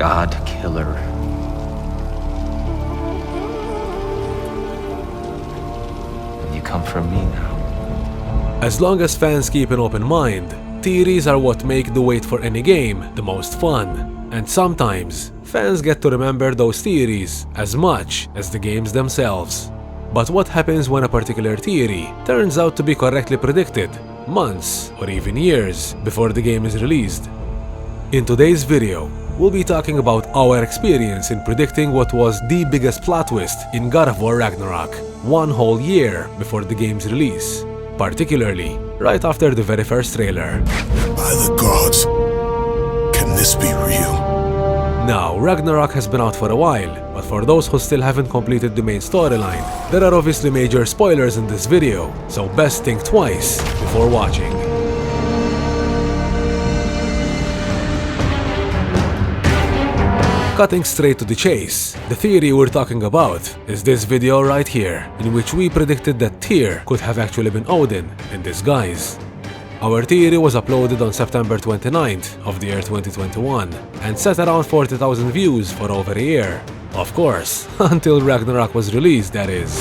God killer. And you come for me now. As long as fans keep an open mind, theories are what make the wait for any game the most fun. And sometimes, fans get to remember those theories as much as the games themselves. But what happens when a particular theory turns out to be correctly predicted, months or even years before the game is released? In today's video, we'll be talking about our experience in predicting what was the biggest plot twist in God of War Ragnarok, one whole year before the game's release, particularly right after the very first trailer. By the gods, can this be real? Now, Ragnarok has been out for a while, but for those who still haven't completed the main storyline, there are obviously major spoilers in this video, so best think twice before watching. Cutting straight to the chase, the theory we're talking about is this video right here, in which we predicted that Tyr could have actually been Odin in disguise. Our theory was uploaded on September 29th of the year 2021 and set around 40,000 views for over a year. Of course, until Ragnarok was released, that is.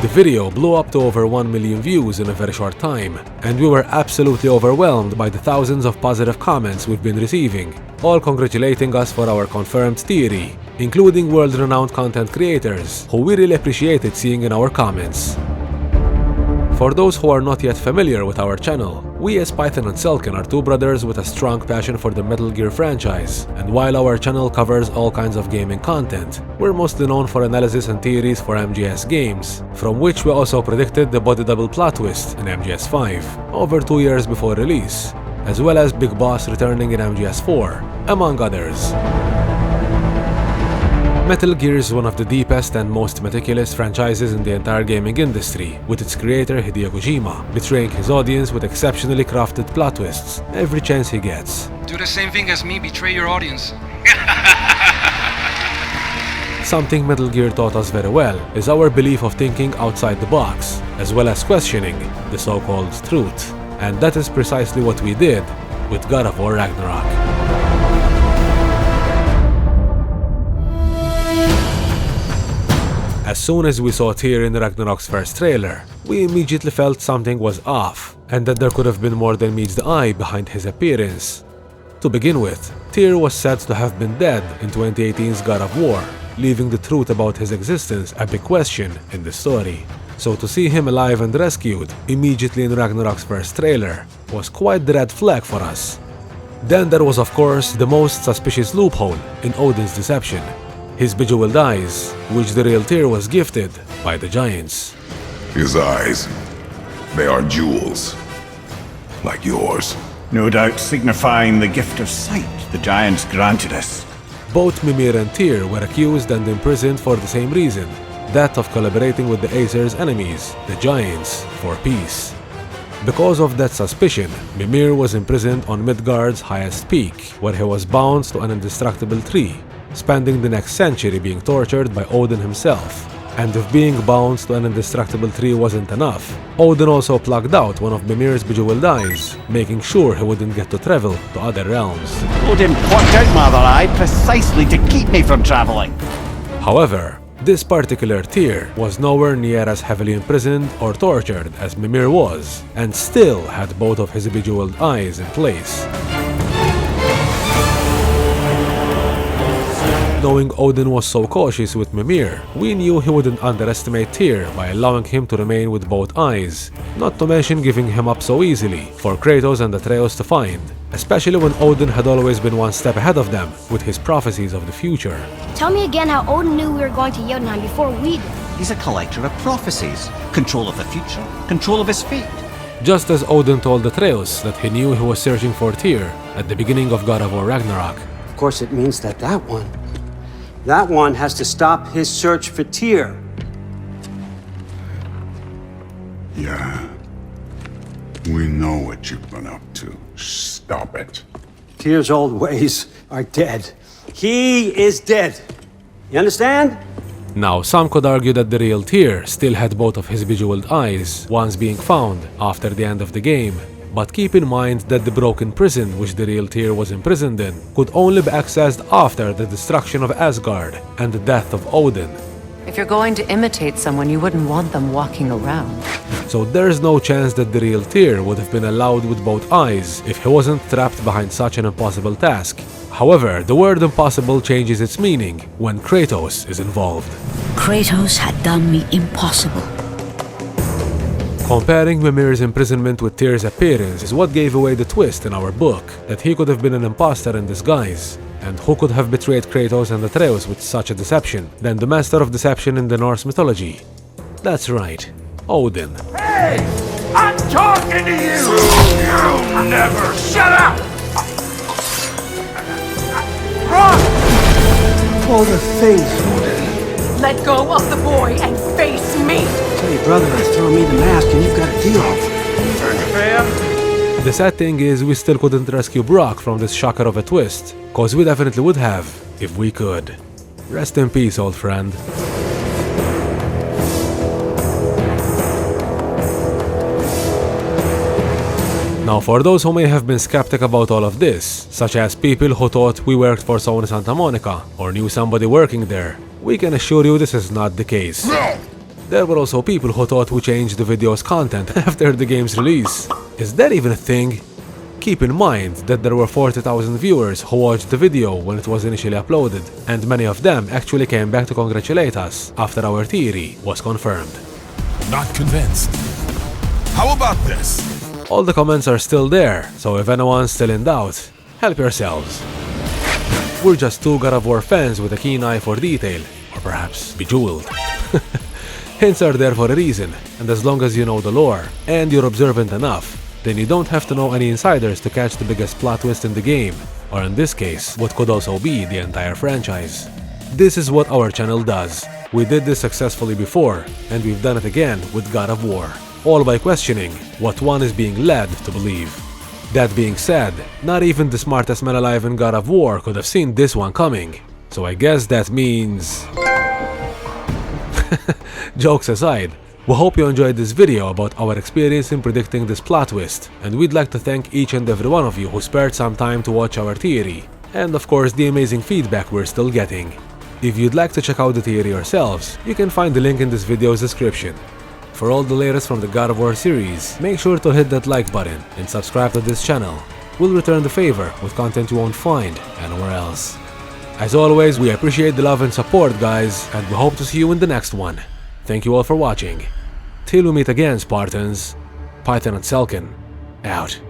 The video blew up to over 1 million views in a very short time, and we were absolutely overwhelmed by the thousands of positive comments we've been receiving, all congratulating us for our confirmed theory, including world-renowned content creators, who we really appreciated seeing in our comments. For those who are not yet familiar with our channel, we as PythonSelkan are two brothers with a strong passion for the Metal Gear franchise, and while our channel covers all kinds of gaming content, we're mostly known for analysis and theories for MGS games, from which we also predicted the body double plot twist in MGS 5, over 2 years before release, as well as Big Boss returning in MGS 4, among others. Metal Gear is one of the deepest and most meticulous franchises in the entire gaming industry, with its creator Hideo Kojima betraying his audience with exceptionally crafted plot twists every chance he gets. Do the same thing as me, betray your audience. Something Metal Gear taught us very well is our belief of thinking outside the box, as well as questioning the so-called truth. And that is precisely what we did with God of War Ragnarok. As soon as we saw Tyr in Ragnarok's first trailer, we immediately felt something was off, and that there could have been more than meets the eye behind his appearance. To begin with, Tyr was said to have been dead in 2018's God of War, leaving the truth about his existence a big question in the story. So to see him alive and rescued immediately in Ragnarok's first trailer was quite the red flag for us. Then there was of course the most suspicious loophole in Odin's deception: his bejeweled eyes, which the real Tyr was gifted by the giants. His eyes, they are jewels, like yours. No doubt signifying the gift of sight the giants granted us. Both Mimir and Tyr were accused and imprisoned for the same reason, that of collaborating with the Aesir's enemies, the giants, for peace. Because of that suspicion, Mimir was imprisoned on Midgard's highest peak, where he was bound to an indestructible tree, spending the next century being tortured by Odin himself. And if being bound to an indestructible tree wasn't enough, Odin also plucked out one of Mimir's bejeweled eyes, making sure he wouldn't get to travel to other realms. Odin plucked out my other eye precisely to keep me from traveling. However, this particular Tyr was nowhere near as heavily imprisoned or tortured as Mimir was, and still had both of his bejeweled eyes in place. Knowing Odin was so cautious with Mimir, we knew he wouldn't underestimate Tyr by allowing him to remain with both eyes, not to mention giving him up so easily for Kratos and Atreus to find, especially when Odin had always been one step ahead of them with his prophecies of the future. Tell me again how Odin knew we were going to Jotunheim before we did. He's a collector of prophecies, control of the future, control of his fate. Just as Odin told Atreus that he knew he was searching for Tyr at the beginning of God of War Ragnarok. Of course, it means that that one has to stop his search for Tyr. Yeah. We know what you've been up to. Stop it. Tyr's old ways are dead. He is dead. You understand? Now, some could argue that the real Tyr still had both of his bejeweled eyes, once being found after the end of the game. But keep in mind that the broken prison which the real Tyr was imprisoned in could only be accessed after the destruction of Asgard and the death of Odin. If you're going to imitate someone, you wouldn't want them walking around. So there's no chance that the real Tyr would have been allowed with both eyes if he wasn't trapped behind such an impossible task. However, the word impossible changes its meaning when Kratos is involved. Kratos had done me impossible. Comparing Mimir's imprisonment with Tyr's appearance is what gave away the twist in our book, that he could have been an imposter in disguise. And who could have betrayed Kratos and Atreus with such a deception than the master of deception in the Norse mythology? That's right, Odin. Hey! I'm talking to you! You never shut up! Run! All the things, Odin. Let go of the boy and face me! Tell your brother is throwing me the mask and you've got a deal. The sad thing is we still couldn't rescue Brock from this shocker of a twist, cause we definitely would have, if we could. Rest in peace, old friend. Now, for those who may have been skeptic about all of this, such as people who thought we worked for Sony Santa Monica or knew somebody working there, we can assure you this is not the case. There were also people who thought we changed the video's content after the game's release. Is that even a thing? Keep in mind that there were 40,000 viewers who watched the video when it was initially uploaded, and many of them actually came back to congratulate us after our theory was confirmed. Not convinced. How about this? All the comments are still there, so if anyone's still in doubt, help yourselves. We're just two God of War fans with a keen eye for detail, or perhaps bejeweled. Hints are there for a reason, and as long as you know the lore, and you're observant enough, then you don't have to know any insiders to catch the biggest plot twist in the game, or in this case, what could also be the entire franchise. This is what our channel does. We did this successfully before, and we've done it again with God of War, all by questioning what one is being led to believe. That being said, not even the smartest man alive in God of War could have seen this one coming, so I guess that means... Jokes aside, we hope you enjoyed this video about our experience in predicting this plot twist, and we'd like to thank each and every one of you who spared some time to watch our theory, and of course the amazing feedback we're still getting. If you'd like to check out the theory yourselves, you can find the link in this video's description. For all the latest from the God of War series, make sure to hit that like button and subscribe to this channel. We'll return the favor with content you won't find anywhere else. As always, we appreciate the love and support, guys, and we hope to see you in the next one. Thank you all for watching. Till we meet again, Spartans, PythonSelkan, out.